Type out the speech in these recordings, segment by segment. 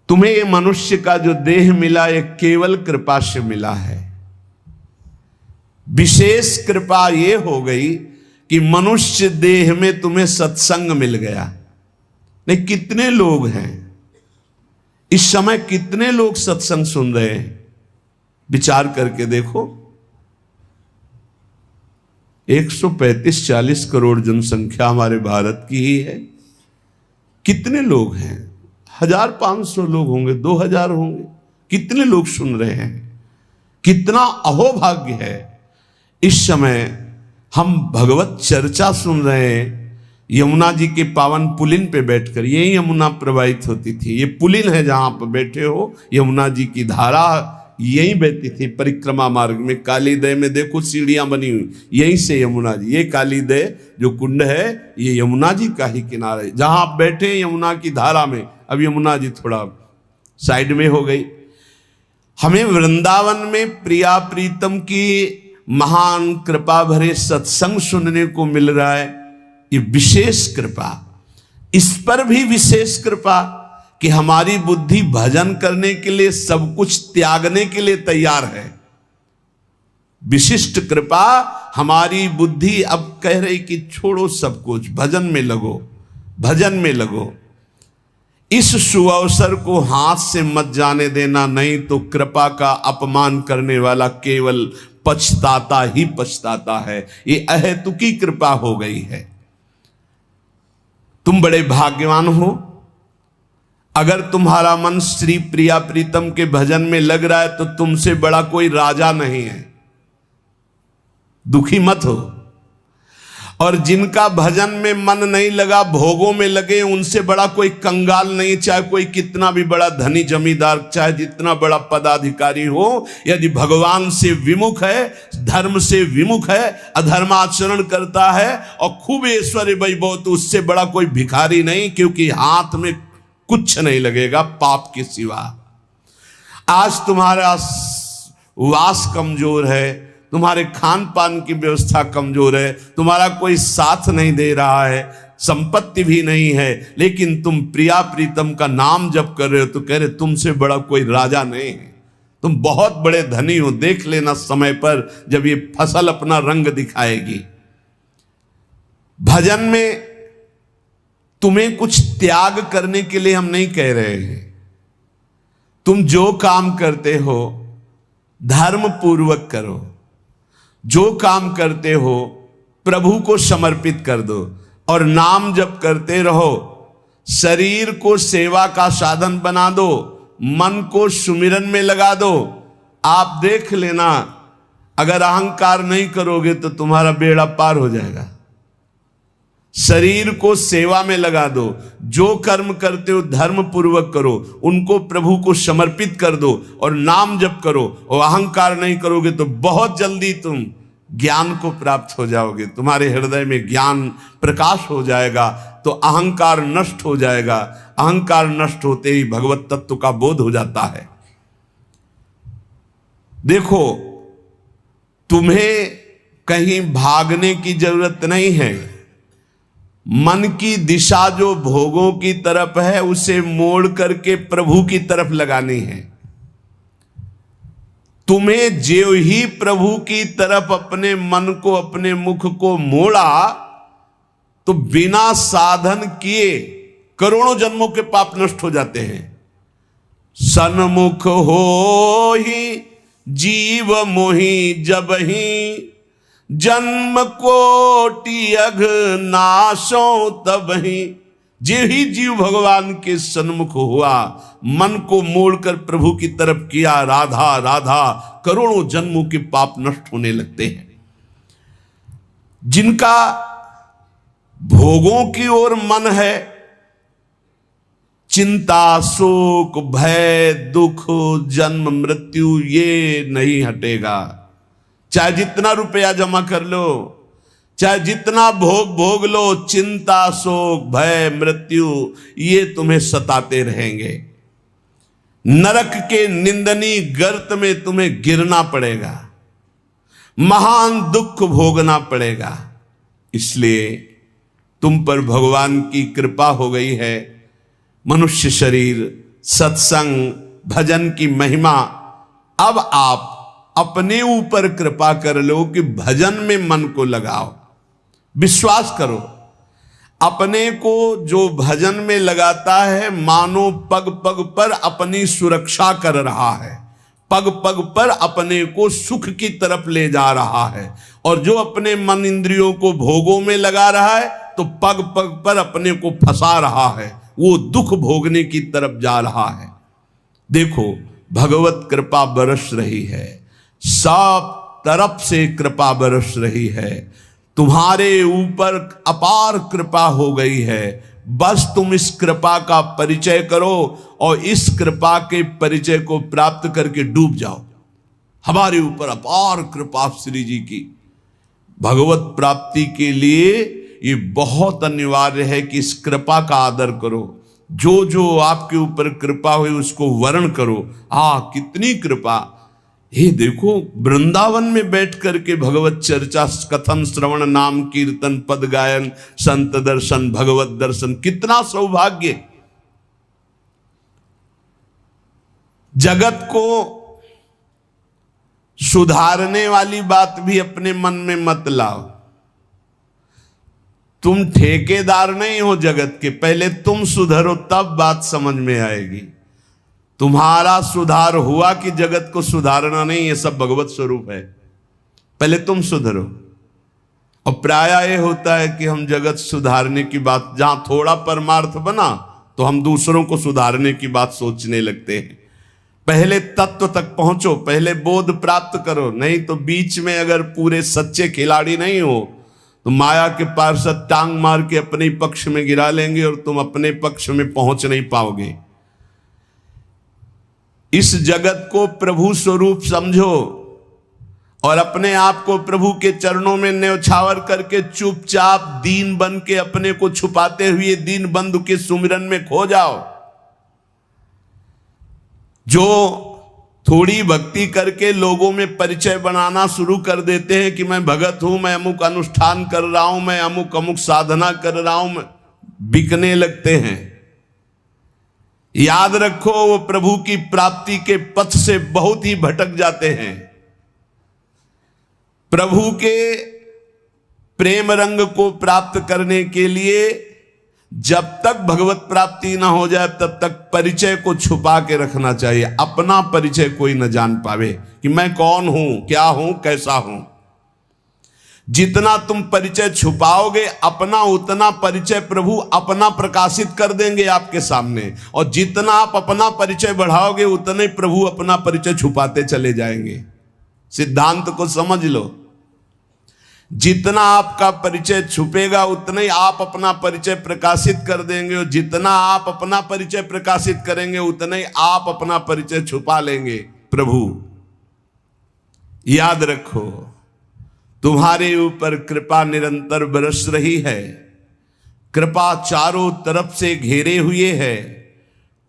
तुम्हें ये मनुष्य का जो देह मिला ये केवल कृपा से मिला है। विशेष कृपा ये हो गई कि मनुष्य देह में तुम्हें सत्संग मिल गया। नहीं, कितने लोग हैं इस समय, कितने लोग सत्संग सुन रहे हैं? विचार करके देखो। 135-40 करोड़ जनसंख्या हमारे भारत की ही है। कितने लोग हैं? 1500 लोग होंगे, 2000 होंगे। कितने लोग सुन रहे हैं? कितना अहोभाग्य है। इस समय हम भगवत चर्चा सुन रहे हैं यमुना जी के पावन पुलिन पे बैठकर। यही यमुना प्रवाहित होती थी। ये पुलिन है जहां पर बैठे हो, यमुना जी की धारा यही बहती थी परिक्रमा मार्ग में। कालीदय में देखो सीढ़ियां बनी हुई, यहीं से यमुना जी, ये कालीदय जो कुंड है ये यमुना जी का ही किनारा है जहां आप बैठे यमुना की धारा में। अब यमुना जी थोड़ा साइड में हो गई। हमें वृंदावन में प्रिया प्रीतम की महान कृपा भरे सत्संग सुनने को मिल रहा है। ये विशेष कृपा। इस पर भी विशेष कृपा कि हमारी बुद्धि भजन करने के लिए, सब कुछ त्यागने के लिए तैयार है। विशिष्ट कृपा। हमारी बुद्धि अब कह रही कि छोड़ो सब कुछ, भजन में लगो, भजन में लगो। इस सुअवसर को हाथ से मत जाने देना, नहीं तो कृपा का अपमान करने वाला केवल पछताता ही पछताता है। ये अहेतुकी कृपा हो गई है। तुम बड़े भाग्यवान हो अगर तुम्हारा मन श्री प्रिया प्रीतम के भजन में लग रहा है, तो तुमसे बड़ा कोई राजा नहीं है। दुखी मत हो। और जिनका भजन में मन नहीं लगा, भोगों में लगे, उनसे बड़ा कोई कंगाल नहीं। चाहे कोई कितना भी बड़ा धनी जमींदार, चाहे जितना बड़ा पदाधिकारी हो, यदि भगवान से विमुख है, धर्म से विमुख है, अधर्माचरण करता है और खूब ऐश्वर्य वैभव, तो उससे बड़ा कोई भिखारी नहीं, क्योंकि हाथ में कुछ नहीं लगेगा पाप के सिवा। आज तुम्हारा वास कमजोर है, तुम्हारे खान पान की व्यवस्था कमजोर है, तुम्हारा कोई साथ नहीं दे रहा है, संपत्ति भी नहीं है, लेकिन तुम प्रिया प्रीतम का नाम जप कर रहे हो, तो कह रहे तुमसे बड़ा कोई राजा नहीं है, तुम बहुत बड़े धनी हो। देख लेना समय पर जब ये फसल अपना रंग दिखाएगी। भजन में तुम्हें कुछ त्याग करने के लिए हम नहीं कह रहे हैं। तुम जो काम करते हो धर्म पूर्वक करो, जो काम करते हो प्रभु को समर्पित कर दो, और नाम जप करते रहो। शरीर को सेवा का साधन बना दो, मन को सुमिरन में लगा दो। आप देख लेना, अगर अहंकार नहीं करोगे तो तुम्हारा बेड़ा पार हो जाएगा। शरीर को सेवा में लगा दो, जो कर्म करते हो धर्म पूर्वक करो, उनको प्रभु को समर्पित कर दो और नाम जप करो। और अहंकार नहीं करोगे तो बहुत जल्दी तुम ज्ञान को प्राप्त हो जाओगे। तुम्हारे हृदय में ज्ञान प्रकाश हो जाएगा, तो अहंकार नष्ट हो जाएगा। अहंकार नष्ट होते ही भगवत तत्व का बोध हो जाता है। देखो, तुम्हें कहीं भागने की जरूरत नहीं है। मन की दिशा जो भोगों की तरफ है, उसे मोड़ करके प्रभु की तरफ लगानी है। तुम्हें जो ही प्रभु की तरफ अपने मन को, अपने मुख को मोड़ा, तो बिना साधन किए करोड़ों जन्मों के पाप नष्ट हो जाते हैं। सन्मुख हो ही जीव मोहि जब ही, जन्म कोटि अघ नाशो तब ही। जे ही जीव भगवान के सन्मुख हुआ, मन को मोड़कर प्रभु की तरफ किया, राधा राधा, करोड़ों जन्मों के पाप नष्ट होने लगते हैं। जिनका भोगों की ओर मन है, चिंता, शोक, भय, दुख, जन्म मृत्यु ये नहीं हटेगा। चाहे जितना रुपया जमा कर लो, चाहे जितना भोग भोग लो, चिंता, शोक, भय, मृत्यु ये तुम्हें सताते रहेंगे। नरक के निंदनीय गर्त में तुम्हें गिरना पड़ेगा, महान दुख भोगना पड़ेगा। इसलिए तुम पर भगवान की कृपा हो गई है। मनुष्य शरीर सत्संग, भजन की महिमा। अब आप अपने ऊपर कृपा कर लो कि भजन में मन को लगाओ। विश्वास करो, अपने को जो भजन में लगाता है मानो पग पग पर अपनी सुरक्षा कर रहा है, पग पग पर अपने को सुख की तरफ ले जा रहा है। और जो अपने मन इंद्रियों को भोगों में लगा रहा है तो पग पग पर अपने को फंसा रहा है, वो दुख भोगने की तरफ जा रहा है। देखो, भगवत कृपा बरस रही है, सब तरफ से कृपा बरस रही है, तुम्हारे ऊपर अपार कृपा हो गई है। बस तुम इस कृपा का परिचय करो और इस कृपा के परिचय को प्राप्त करके डूब जाओ। हमारे ऊपर अपार कृपा श्री जी की। भगवत प्राप्ति के लिए ये बहुत अनिवार्य है कि इस कृपा का आदर करो। जो जो आपके ऊपर कृपा हुई उसको वर्ण करो। कितनी कृपा! ये देखो, वृंदावन में बैठ करके भगवत चर्चा, कथन, श्रवण, नाम कीर्तन, पद गायन, संत दर्शन, भगवत दर्शन, कितना सौभाग्य। जगत को सुधारने वाली बात भी अपने मन में मत लाओ। तुम ठेकेदार नहीं हो जगत के, पहले तुम सुधरो तब बात समझ में आएगी। तुम्हारा सुधार हुआ कि जगत को सुधारना नहीं, ये सब भगवत स्वरूप है। पहले तुम सुधरो। और प्रायः ये होता है कि हम जगत सुधारने की बात, जहां थोड़ा परमार्थ बना तो हम दूसरों को सुधारने की बात सोचने लगते हैं। पहले तत्व तक पहुंचो, पहले बोध प्राप्त करो, नहीं तो बीच में अगर पूरे सच्चे खिलाड़ी नहीं हो तो माया के पार्षद टांग मार के अपने पक्ष में गिरा लेंगे और तुम अपने पक्ष में पहुंच नहीं पाओगे। इस जगत को प्रभु स्वरूप समझो और अपने आप को प्रभु के चरणों में न्यौछावर करके चुपचाप दीन बन के अपने को छुपाते हुए दीन बंधु के सुमिरन में खो जाओ। जो थोड़ी भक्ति करके लोगों में परिचय बनाना शुरू कर देते हैं कि मैं भगत हूं, मैं अमुक अनुष्ठान कर रहा हूं, मैं अमुक अमुक साधना कर रहा हूं, बिकने लगते हैं। याद रखो, वो प्रभु की प्राप्ति के पथ से बहुत ही भटक जाते हैं। प्रभु के प्रेम रंग को प्राप्त करने के लिए जब तक भगवत प्राप्ति ना हो जाए तब तक परिचय को छुपा के रखना चाहिए। अपना परिचय कोई न जान पावे कि मैं कौन हूं, क्या हूं, कैसा हूं। जितना तुम परिचय छुपाओगे अपना, उतना परिचय प्रभु अपना प्रकाशित कर देंगे आपके सामने। और जितना आप अपना परिचय बढ़ाओगे उतने प्रभु अपना परिचय छुपाते चले जाएंगे। सिद्धांत को समझ लो। जितना आपका परिचय छुपेगा उतना ही आप अपना परिचय प्रकाशित कर देंगे, और जितना आप अपना परिचय प्रकाशित करेंगे उतना ही आप अपना परिचय छुपा लेंगे। प्रभु याद रखो, तुम्हारे ऊपर कृपा निरंतर बरस रही है। कृपा चारों तरफ से घेरे हुए है।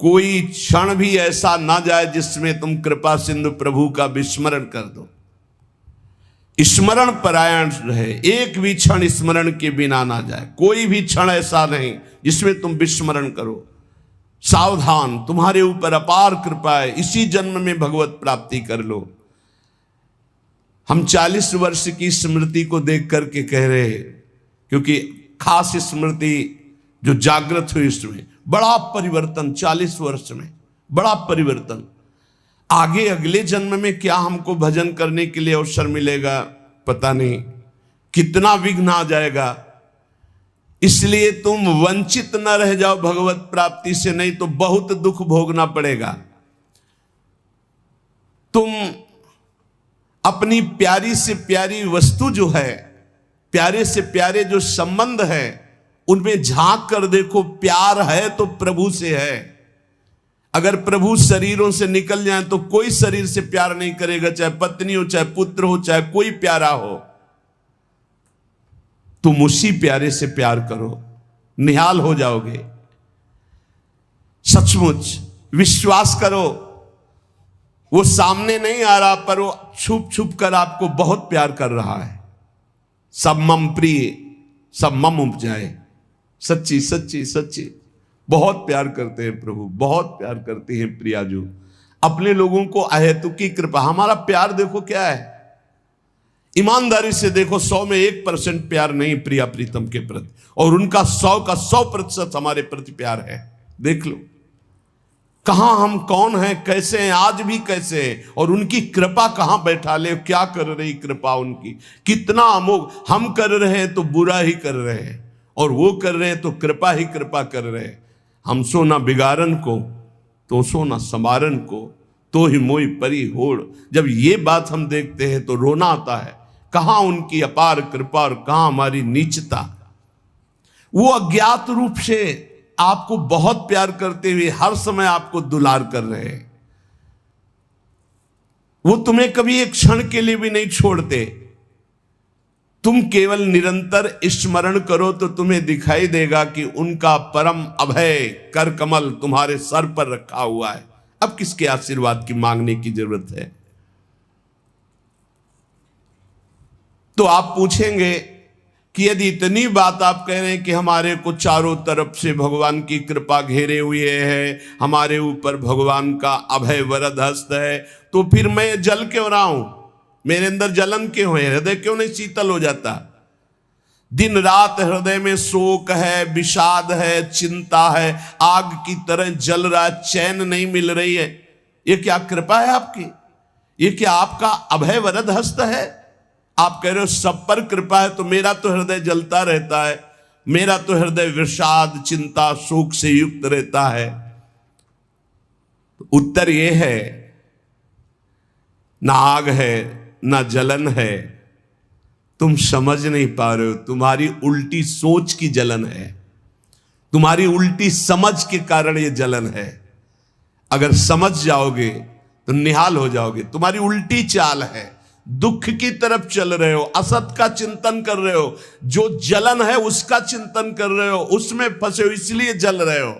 कोई क्षण भी ऐसा ना जाए जिसमें तुम कृपा सिंधु प्रभु का विस्मरण कर दो। स्मरण परायण रहे, एक भी क्षण स्मरण के बिना ना जाए। कोई भी क्षण ऐसा नहीं जिसमें तुम विस्मरण करो। सावधान, तुम्हारे ऊपर अपार कृपा है। इसी जन्म में भगवत प्राप्ति कर लो। हम 40 वर्ष की स्मृति को देख करके कह रहे हैं, क्योंकि खास स्मृति जो जागृत हुई इसमें बड़ा परिवर्तन, 40 वर्ष में बड़ा परिवर्तन। आगे अगले जन्म में क्या हमको भजन करने के लिए अवसर मिलेगा पता नहीं, कितना विघ्न आ जाएगा। इसलिए तुम वंचित न रह जाओ भगवत प्राप्ति से, नहीं तो बहुत दुख भोगना पड़ेगा। तुम अपनी प्यारी से प्यारी वस्तु जो है, प्यारे से प्यारे जो संबंध है, उनमें झांक कर देखो। प्यार है तो प्रभु से है। अगर प्रभु शरीरों से निकल जाए तो कोई शरीर से प्यार नहीं करेगा, चाहे पत्नी हो, चाहे पुत्र हो, चाहे कोई प्यारा हो। तुम उसी प्यारे से प्यार करो, निहाल हो जाओगे। सचमुच विश्वास करो, वो सामने नहीं आ रहा पर वो छुप छुप कर आपको बहुत प्यार कर रहा है। सब मम प्रिय, सब मम उपजाए। सच्ची सच्ची सच्ची बहुत प्यार करते हैं प्रभु, बहुत प्यार करते हैं प्रियाजू अपने लोगों को अहेतुकी कृपा। हमारा प्यार देखो क्या है, ईमानदारी से देखो 100 में 1% प्यार नहीं प्रिया प्रीतम के प्रति, और उनका 100 का 100% हमारे प्रति प्यार है। देख लो कहां हम कौन हैं, कैसे हैं, आज भी कैसे हैं, और उनकी कृपा कहां बैठा ले, क्या कर रही कृपा उनकी, कितना अमोघ। हम कर रहे हैं तो बुरा ही कर रहे हैं, और वो कर रहे हैं तो कृपा ही कृपा कर रहे हैं। हम सो ना बिगाड़न को तो सो ना समारन को, तो ही मोई परी होड़। जब ये बात हम देखते हैं तो रोना आता है, कहां उनकी अपार कृपा और कहां हमारी नीचता। वो अज्ञात रूप से आपको बहुत प्यार करते हुए हर समय आपको दुलार कर रहे हैं। वो तुम्हें कभी एक क्षण के लिए भी नहीं छोड़ते। तुम केवल निरंतर स्मरण करो तो तुम्हें दिखाई देगा कि उनका परम अभय कर कमल तुम्हारे सर पर रखा हुआ है। अब किसके आशीर्वाद की मांगने की जरूरत है? तो आप पूछेंगे कि यदि इतनी बात आप कह रहे हैं कि हमारे को चारों तरफ से भगवान की कृपा घेरे हुए है, हमारे ऊपर भगवान का अभय वरद हस्त है, तो फिर मैं जल क्यों रहा हूं, मेरे अंदर जलन क्यों है, हृदय क्यों नहीं शीतल हो जाता? दिन रात हृदय में शोक है, विषाद है, चिंता है, आग की तरह जल रहा, चैन नहीं मिल रही है। ये क्या कृपा है आपकी? ये क्या आपका अभय वरद हस्त है? आप कह रहे हो सब पर कृपा है, तो मेरा तो हृदय जलता रहता है, मेरा तो हृदय विषाद चिंता शोक से युक्त रहता है। तो उत्तर यह है, ना आग है ना जलन है, तुम समझ नहीं पा रहे हो। तुम्हारी उल्टी सोच की जलन है, तुम्हारी उल्टी समझ के कारण ये जलन है। अगर समझ जाओगे तो निहाल हो जाओगे। तुम्हारी उल्टी चाल है, दुख की तरफ चल रहे हो, असत का चिंतन कर रहे हो, जो जलन है उसका चिंतन कर रहे हो, उसमें फंसे हो, इसलिए जल रहे हो।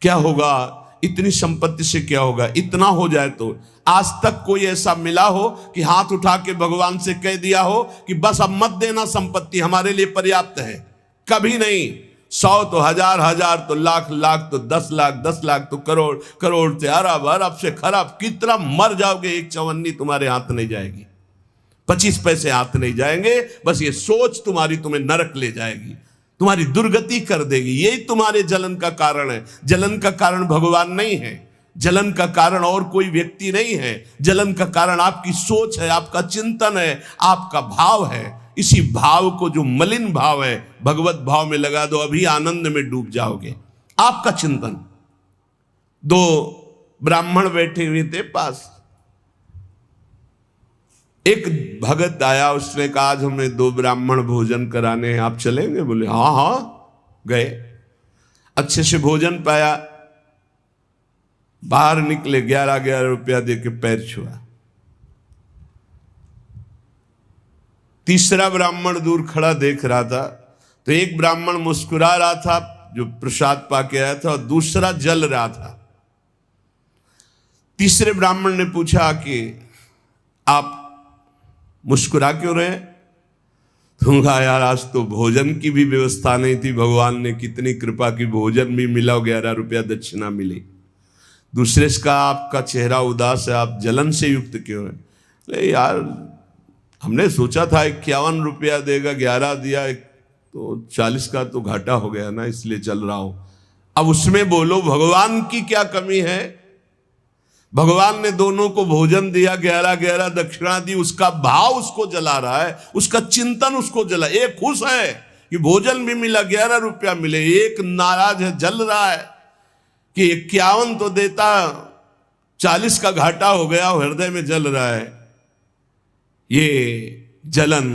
क्या होगा? इतनी संपत्ति से क्या होगा? इतना हो जाए तो आज तक कोई ऐसा मिला हो कि हाथ उठा के भगवान से कह दिया हो कि बस अब मत देना, संपत्ति हमारे लिए पर्याप्त है? कभी नहीं। 100 तो हजार, हजार तो लाख, लाख तो 10 लाख, 10 लाख तो करोड़, करोड़ से अरब, अरब से खरब। कितना मर जाओगे, एक चवन्नी तुम्हारे हाथ नहीं जाएगी, 25 पैसे हाथ नहीं जाएंगे। बस ये सोच तुम्हें नरक ले जाएगी, तुम्हारी दुर्गति कर देगी। यही तुम्हारे जलन का कारण है। जलन का कारण भगवान नहीं है, जलन का कारण और कोई व्यक्ति नहीं है। जलन का कारण आपकी सोच है, आपका चिंतन है, आपका भाव है। इसी भाव को, जो मलिन भाव है, भगवत भाव में लगा दो, अभी आनंद में डूब जाओगे। आपका चिंतन। 2 ब्राह्मण बैठे हुए थे पास, एक भगत आया, उसने कहा आज हमें 2 ब्राह्मण भोजन कराने हैं, आप चलेंगे? बोले हाँ हाँ। गए, अच्छे से भोजन पाया, बाहर निकले, 11 रुपया दे के पैर छुआ। तीसरा ब्राह्मण दूर खड़ा देख रहा था, तो एक ब्राह्मण मुस्कुरा रहा था जो प्रसाद पाके आया था, और दूसरा जल रहा था। तीसरे ब्राह्मण ने पूछा कि आप मुस्कुरा क्यों रहे? तुम कहा यार आज तो भोजन की भी व्यवस्था नहीं थी, भगवान ने कितनी कृपा की, भोजन भी मिला, 11 रुपया दक्षिणा मिली। दूसरे का आपका चेहरा उदास है, आप जलन से युक्त क्यों है? अरे यार हमने सोचा था 51 रुपया देगा, 11 दिया, तो 40 का तो घाटा हो गया ना, इसलिए चल रहा हूं। अब उसमें बोलो भगवान की क्या कमी है? भगवान ने दोनों को भोजन दिया, 11 दक्षिणा दी, उसका भाव उसको जला रहा है, उसका चिंतन उसको जला। एक खुश है कि भोजन भी मिला, 11 रुपया मिले, एक नाराज है, जल रहा है कि 51 तो देता, 40 का घाटा हो गया, हृदय में जल रहा है। ये जलन,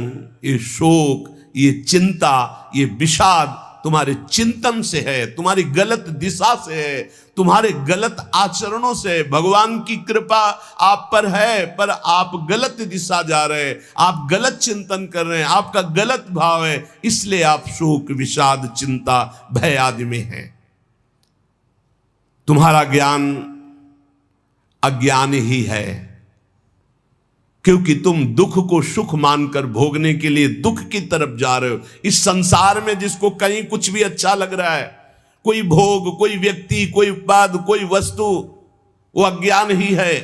ये शोक, ये चिंता, ये विषाद तुम्हारे चिंतन से है, तुम्हारी गलत दिशा से है, तुम्हारे गलत आचरणों से। भगवान की कृपा आप पर है, पर आप गलत दिशा जा रहे हैं, आप गलत चिंतन कर रहे हैं, आपका गलत भाव है, इसलिए आप शोक विषाद चिंता भय आदि में हैं। तुम्हारा ज्ञान अज्ञान ही है, क्योंकि तुम दुख को सुख मानकर भोगने के लिए दुख की तरफ जा रहे हो। इस संसार में जिसको कहीं कुछ भी अच्छा लग रहा है, कोई भोग, कोई व्यक्ति, कोई पद, कोई वस्तु, वो अज्ञान ही है।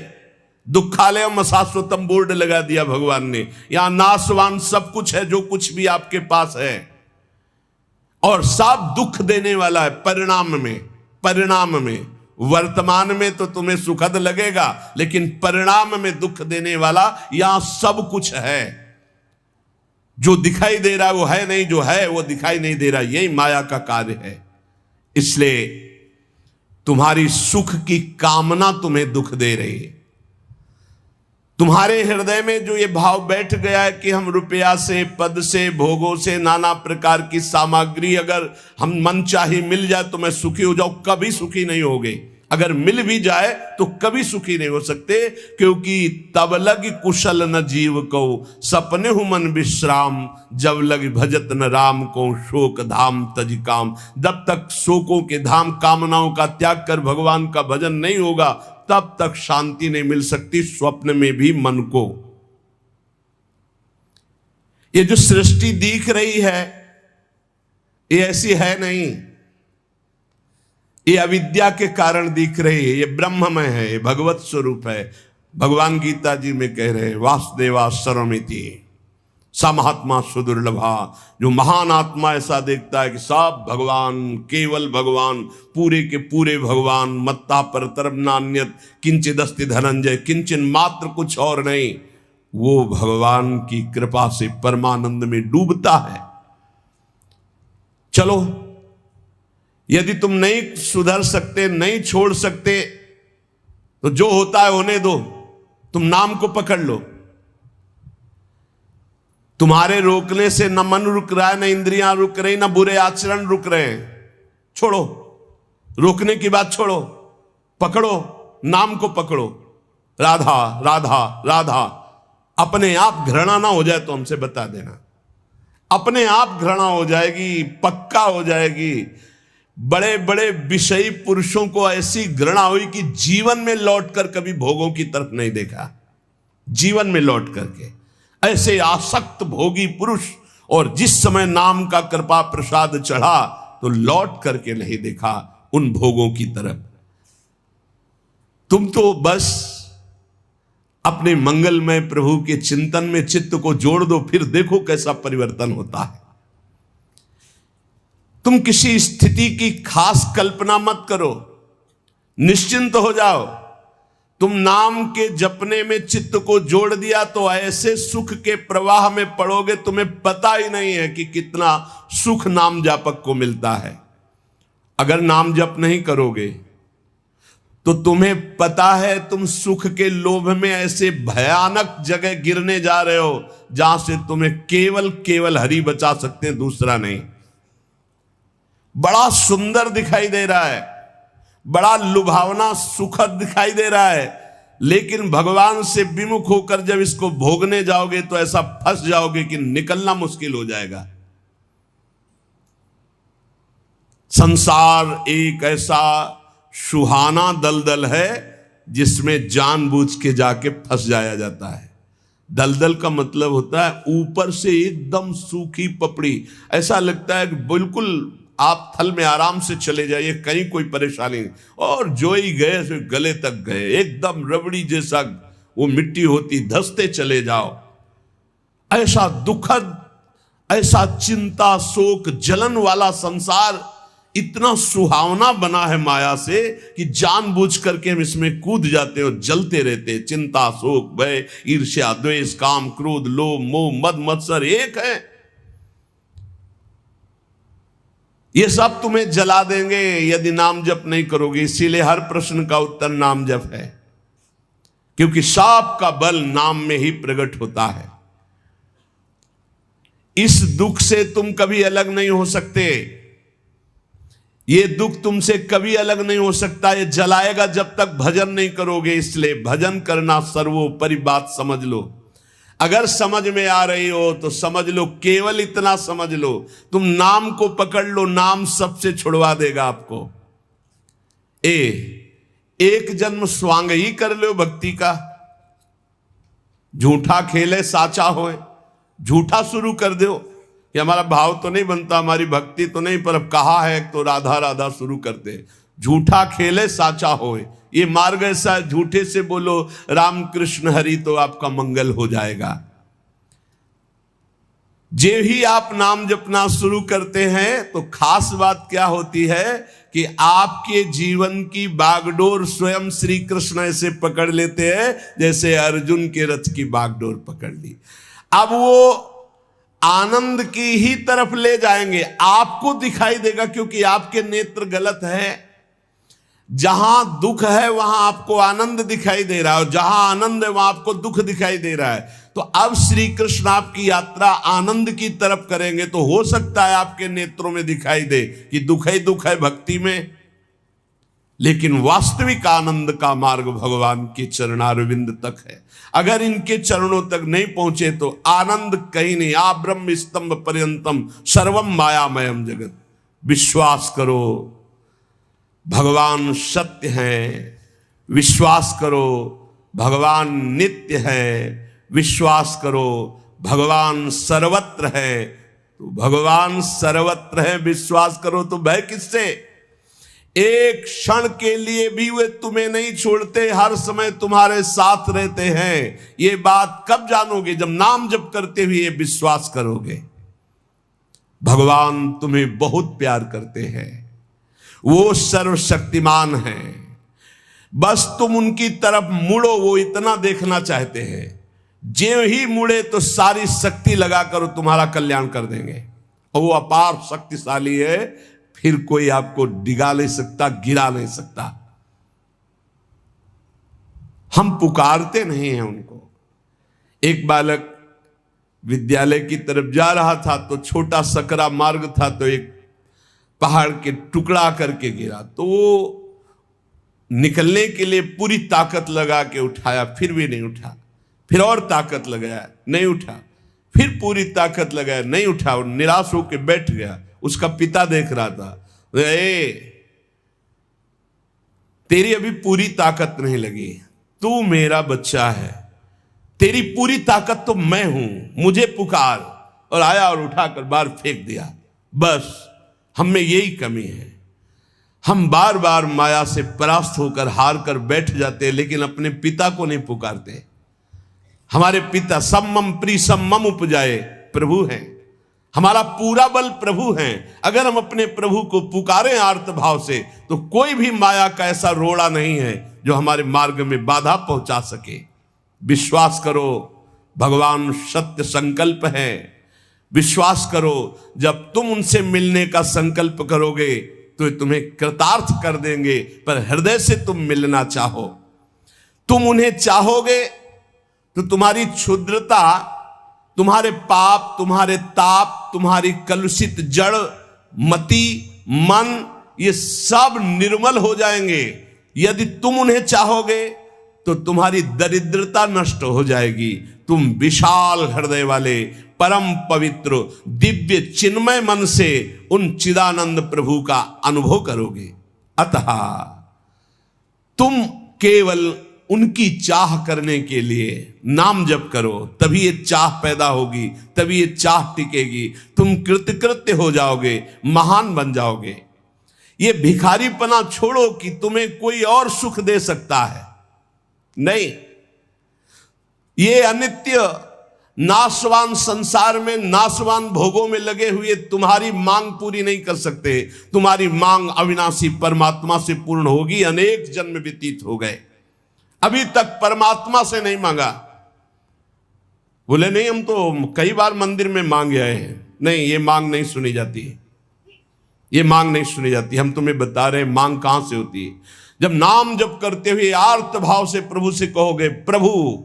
दुखालयम अशाश्वतम बोर्ड लगा दिया भगवान ने, यहां नाशवान सब कुछ है जो कुछ भी आपके पास है, और सब दुख देने वाला है परिणाम में। वर्तमान में तो तुम्हें सुखद लगेगा, लेकिन परिणाम में दुख देने वाला यहां सब कुछ है। जो दिखाई दे रहा है वो है नहीं, जो है वो दिखाई नहीं दे रहा। यही माया का कार्य है। इसलिए तुम्हारी सुख की कामना तुम्हें दुख दे रही है। तुम्हारे हृदय में जो ये भाव बैठ गया है कि हम रुपया से, पद से, भोगों से, नाना प्रकार की सामग्री अगर हम मन चाहे मिल जाए तो मैं सुखी हो जाऊं, कभी सुखी नहीं होगे। अगर मिल भी जाए तो कभी सुखी नहीं हो सकते, क्योंकि तब लग कुशल न जीव को, सपने हु मन विश्राम, जब लग भजत न राम को, शोक धाम तज काम। जब तक शोकों के धाम कामनाओं का त्याग कर भगवान का भजन नहीं होगा, तब तक शांति नहीं मिल सकती स्वप्न में भी मन को। ये जो सृष्टि दिख रही है ये ऐसी है नहीं, ये अविद्या के कारण दिख रही है। ये ब्रह्ममय है, ये भगवत स्वरूप है। भगवान गीता जी में कह रहे हैं वासुदेवा सर्वमिति स महात्मा सुदुर्लभा। जो महान आत्मा ऐसा देखता है कि सब भगवान, केवल भगवान, पूरे के पूरे भगवान, मत्ता परतरम नान्यत किंचिद अस्ति धनंजय, किंचन मात्र कुछ और नहीं, वो भगवान की कृपा से परमानंद में डूबता है। चलो, यदि तुम नहीं सुधर सकते, नहीं छोड़ सकते, तो जो होता है होने दो, तुम नाम को पकड़ लो। तुम्हारे रोकने से न मन रुक रहा है, न इंद्रियां रुक रही, न बुरे आचरण रुक रहे हैं। छोड़ो, रोकने की बात छोड़ो, पकड़ो, नाम को पकड़ो। राधा राधा राधा। अपने आप घृणा ना हो जाए तो हमसे बता देना, अपने आप घृणा हो जाएगी, पक्का हो जाएगी। बड़े बड़े विषयी पुरुषों को ऐसी घृणा हुई कि जीवन में लौटकर कभी भोगों की तरफ नहीं देखा। जीवन में लौट करके ऐसे आसक्त भोगी पुरुष, और जिस समय नाम का कृपा प्रसाद चढ़ा तो लौट करके नहीं देखा उन भोगों की तरफ। तुम तो बस अपने मंगलमय प्रभु के चिंतन में चित्त को जोड़ दो, फिर देखो कैसा परिवर्तन होता है। तुम किसी स्थिति की खास कल्पना मत करो, निश्चिंत हो जाओ। तुम नाम के जपने में चित्त को जोड़ दिया तो ऐसे सुख के प्रवाह में पड़ोगे, तुम्हें पता ही नहीं है कि कितना सुख नाम जापक को मिलता है। अगर नाम जप नहीं करोगे तो तुम्हें पता है तुम सुख के लोभ में ऐसे भयानक जगह गिरने जा रहे हो जहां से तुम्हें केवल हरि बचा सकते हैं, दूसरा नहीं। बड़ा सुंदर दिखाई दे रहा है, बड़ा लुभावना सुखद दिखाई दे रहा है, लेकिन भगवान से विमुख होकर जब इसको भोगने जाओगे तो ऐसा फंस जाओगे कि निकलना मुश्किल हो जाएगा। संसार एक ऐसा सुहाना दलदल है जिसमें जानबूझ के जाके फंस जाया जाता है। दलदल का मतलब होता है ऊपर से एकदम सूखी पपड़ी, ऐसा लगता है कि बिल्कुल आप थल में आराम से चले जाइए, कहीं कोई परेशानी नहीं, और जो ही गए सो गले तक गए, एकदम रबड़ी जैसा वो मिट्टी होती, धंसते चले जाओ। ऐसा दुखद, ऐसा चिंता, शोक, जलन वाला संसार इतना सुहावना बना है माया से कि जानबूझ करके हम इसमें कूद जाते और जलते रहते। चिंता, शोक, भय, ईर्ष्या, द्वेष, काम, क्रोध, लोभ, मोह, मद, मत्सर एक है। ये सब तुम्हें जला देंगे यदि नाम जप नहीं करोगे। इसीलिए हर प्रश्न का उत्तर नाम जप है, क्योंकि सब का बल नाम में ही प्रकट होता है। इस दुख से तुम कभी अलग नहीं हो सकते, ये दुख तुमसे कभी अलग नहीं हो सकता। ये जलाएगा जब तक भजन नहीं करोगे। इसलिए भजन करना सर्वोपरि बात समझ लो। अगर समझ में आ रही हो तो समझ लो, केवल इतना समझ लो, तुम नाम को पकड़ लो, नाम सबसे छुड़वा देगा आपको। एक जन्म स्वांग ही कर लो भक्ति का। झूठा खेले साचा होए, झूठा शुरू कर दो, कि हमारा भाव तो नहीं बनता, हमारी भक्ति तो नहीं, पर अब कहा है तो राधा राधा शुरू करते हैं। झूठा खेले साचा होए, ये मार्ग ऐसा है, झूठे से बोलो राम कृष्ण हरि तो आपका मंगल हो जाएगा। जे ही आप नाम जपना शुरू करते हैं तो खास बात क्या होती है कि आपके जीवन की बागडोर स्वयं श्री कृष्ण ऐसे पकड़ लेते हैं जैसे अर्जुन के रथ की बागडोर पकड़ ली। अब वो आनंद की ही तरफ ले जाएंगे, आपको दिखाई देगा क्योंकि आपके नेत्र गलत है। जहां दुख है वहां आपको आनंद दिखाई दे रहा है, और जहां आनंद है वहां आपको दुख दिखाई दे रहा है। तो अब श्री कृष्ण आपकी यात्रा आनंद की तरफ करेंगे तो हो सकता है आपके नेत्रों में दिखाई दे कि दुख ही दुख है भक्ति में, लेकिन वास्तविक आनंद का मार्ग भगवान के चरणारविंद तक है। अगर इनके चरणों तक नहीं पहुंचे तो आनंद कहीं नहीं। आ ब्रह्म स्तंभ पर्यंतम सर्वम मायामयम जगत। विश्वास करो भगवान सत्य है, विश्वास करो भगवान नित्य है, विश्वास करो भगवान सर्वत्र है। तो भगवान सर्वत्र है, विश्वास करो तो भय किससे? एक क्षण के लिए भी वे तुम्हें नहीं छोड़ते, हर समय तुम्हारे साथ रहते हैं। ये बात कब जानोगे? जब नाम जप करते हुए विश्वास करोगे। भगवान तुम्हें बहुत प्यार करते हैं, वो सर्वशक्तिमान हैं। बस तुम उनकी तरफ मुड़ो, वो इतना देखना चाहते हैं। जो ही मुड़े तो सारी शक्ति लगाकर तुम्हारा कल्याण कर देंगे, और वो अपार शक्तिशाली है, फिर कोई आपको डिगा नहीं सकता, गिरा नहीं सकता। हम पुकारते नहीं हैं उनको। एक बालक विद्यालय की तरफ जा रहा था तो छोटा सकरा मार्ग था, तो एक पहाड़ के टुकड़ा करके गिरा, तो वो निकलने के लिए पूरी ताकत लगा के उठाया, फिर भी नहीं उठा। फिर और ताकत लगाया, नहीं उठा। फिर पूरी ताकत लगाया, नहीं उठा, और निराश होकर बैठ गया। उसका पिता देख रहा था, तेरी अभी पूरी ताकत नहीं लगी, तू मेरा बच्चा है, तेरी पूरी ताकत तो मैं हूं, मुझे पुकार। और आया और उठाकर बाहर फेंक दिया। बस हम में यही कमी है, हम बार बार माया से परास्त होकर हार कर बैठ जाते हैं, लेकिन अपने पिता को नहीं पुकारते। हमारे पिता सम्मम प्री सम्मम उपजाए प्रभु हैं, हमारा पूरा बल प्रभु हैं। अगर हम अपने प्रभु को पुकारें आर्त भाव से तो कोई भी माया का ऐसा रोड़ा नहीं है जो हमारे मार्ग में बाधा पहुंचा सके। विश्वास करो भगवान सत्य संकल्प है। विश्वास करो जब तुम उनसे मिलने का संकल्प करोगे तो तुम्हें कृतार्थ कर देंगे, पर हृदय से तुम मिलना चाहो। तुम उन्हें चाहोगे तो तुम्हारी क्षुद्रता, तुम्हारे पाप, तुम्हारे ताप, तुम्हारी कलुषित जड़ मति मन, ये सब निर्मल हो जाएंगे। यदि तुम उन्हें चाहोगे तो तुम्हारी दरिद्रता नष्ट हो जाएगी। तुम विशाल हृदय वाले परम पवित्र दिव्य चिन्मय मन से उन चिदानंद प्रभु का अनुभव करोगे। अतः तुम केवल उनकी चाह करने के लिए नाम जप करो, तभी ये चाह पैदा होगी, तभी ये चाह टिकेगी। तुम कृतकृत्य हो जाओगे, महान बन जाओगे। ये भिखारीपना छोड़ो कि तुम्हें कोई और सुख दे सकता है, नहीं। ये अनित्य नाशवान संसार में नाशवान भोगों में लगे हुए तुम्हारी मांग पूरी नहीं कर सकते। तुम्हारी मांग अविनाशी परमात्मा से पूर्ण होगी। अनेक जन्म व्यतीत हो गए, अभी तक परमात्मा से नहीं मांगा। बोले नहीं, हम तो कई बार मंदिर में मांग आए हैं। नहीं, ये मांग नहीं सुनी जाती, ये मांग नहीं सुनी जाती। हम तुम्हें बता रहे हैं मांग कहां से होती है। जब नाम जप करते हुए आर्त भाव से प्रभु से कहोगे, प्रभु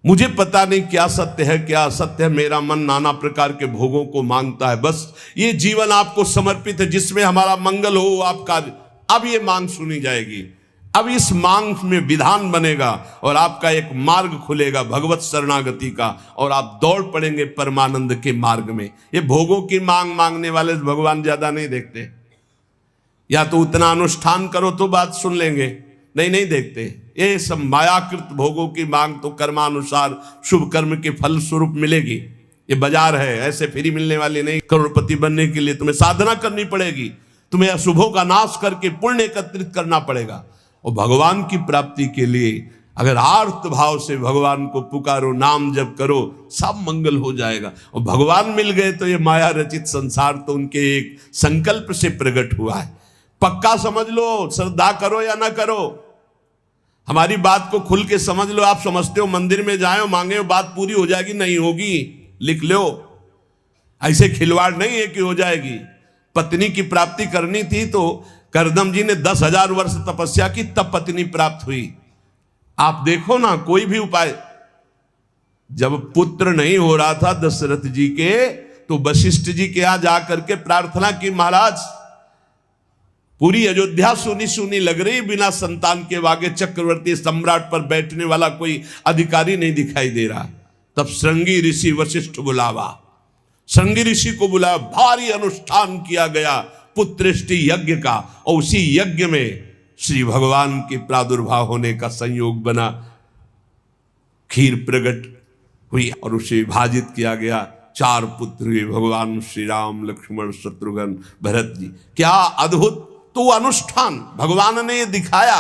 मुझे पता नहीं क्या सत्य है क्या असत्य है, मेरा मन नाना प्रकार के भोगों को मांगता है, बस ये जीवन आपको समर्पित है, जिसमें हमारा मंगल हो आपका। अब ये मांग सुनी जाएगी। अब इस मांग में विधान बनेगा और आपका एक मार्ग खुलेगा भगवत शरणागति का, और आप दौड़ पड़ेंगे परमानंद के मार्ग में। ये भोगों की मांग मांगने वाले भगवान ज्यादा नहीं देखते। या तो उतना अनुष्ठान करो तो बात सुन लेंगे, नहीं देखते। ये सब मायाकृत भोगों की मांग तो कर्मानुसार शुभ कर्म के फल स्वरूप मिलेगी, ये बाजार है, ऐसे फ्री मिलने वाले नहीं। करोड़पति बनने के लिए तुम्हें साधना करनी पड़ेगी, तुम्हें अशुभों का नाश करके पुण्य एकत्रित करना पड़ेगा। और भगवान की प्राप्ति के लिए अगर आर्त भाव से भगवान को पुकारो, नाम जप करो, सब मंगल हो जाएगा। और भगवान मिल गए तो ये माया रचित संसार तो उनके एक संकल्प से प्रकट हुआ है। पक्का समझ लो, श्रद्धा करो या ना करो, हमारी बात को खुल के समझ लो। आप समझते हो मंदिर में जाए मांगे बात पूरी हो जाएगी, नहीं होगी, लिख लो। ऐसे खिलवाड़ नहीं है कि हो जाएगी। पत्नी की प्राप्ति करनी थी तो करदम जी ने 10,000 वर्ष तपस्या की, तब पत्नी प्राप्त हुई। आप देखो ना, कोई भी उपाय। जब पुत्र नहीं हो रहा था दशरथ जी के, तो वशिष्ठ जी के यहां जाकर के प्रार्थना की, महाराज पूरी अयोध्या सुनी सुनी लग रही, बिना संतान के वागे चक्रवर्ती सम्राट पर बैठने वाला कोई अधिकारी नहीं दिखाई दे रहा। तब श्रृंगी ऋषि वशिष्ठ बुलावा, श्रृंगी ऋषि को बुलाया, भारी अनुष्ठान किया गया पुत्रेष्टि यज्ञ का। और उसी यज्ञ में श्री भगवान के प्रादुर्भाव होने का संयोग बना, खीर प्रकट हुई और उसे विभाजित किया गया। 4 पुत्र हुए, भगवान श्री राम, लक्ष्मण, शत्रुघ्न, भरत जी। क्या अद्भुत तो अनुष्ठान भगवान ने ये दिखाया।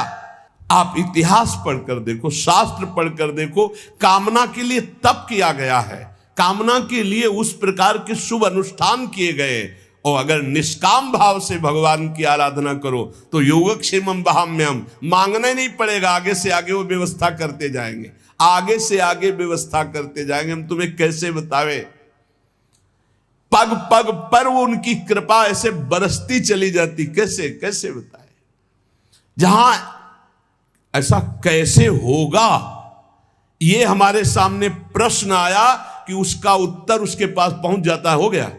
आप इतिहास पढ़कर देखो, शास्त्र पढ़कर देखो, कामना के लिए तप किया गया है, कामना के लिए उस प्रकार के शुभ अनुष्ठान किए गए। और अगर निष्काम भाव से भगवान की आराधना करो तो योगक्षेमम वहाम्यम, मांगना नहीं पड़ेगा, आगे से आगे वो व्यवस्था करते जाएंगे, आगे से आगे व्यवस्था करते जाएंगे। हम तुम्हें कैसे बतावे, पग पग पर वो उनकी कृपा ऐसे बरसती चली जाती, कैसे कैसे बताए। जहां ऐसा कैसे होगा, ये हमारे सामने प्रश्न आया कि उसका उत्तर उसके पास पहुंच जाता है, हो गया।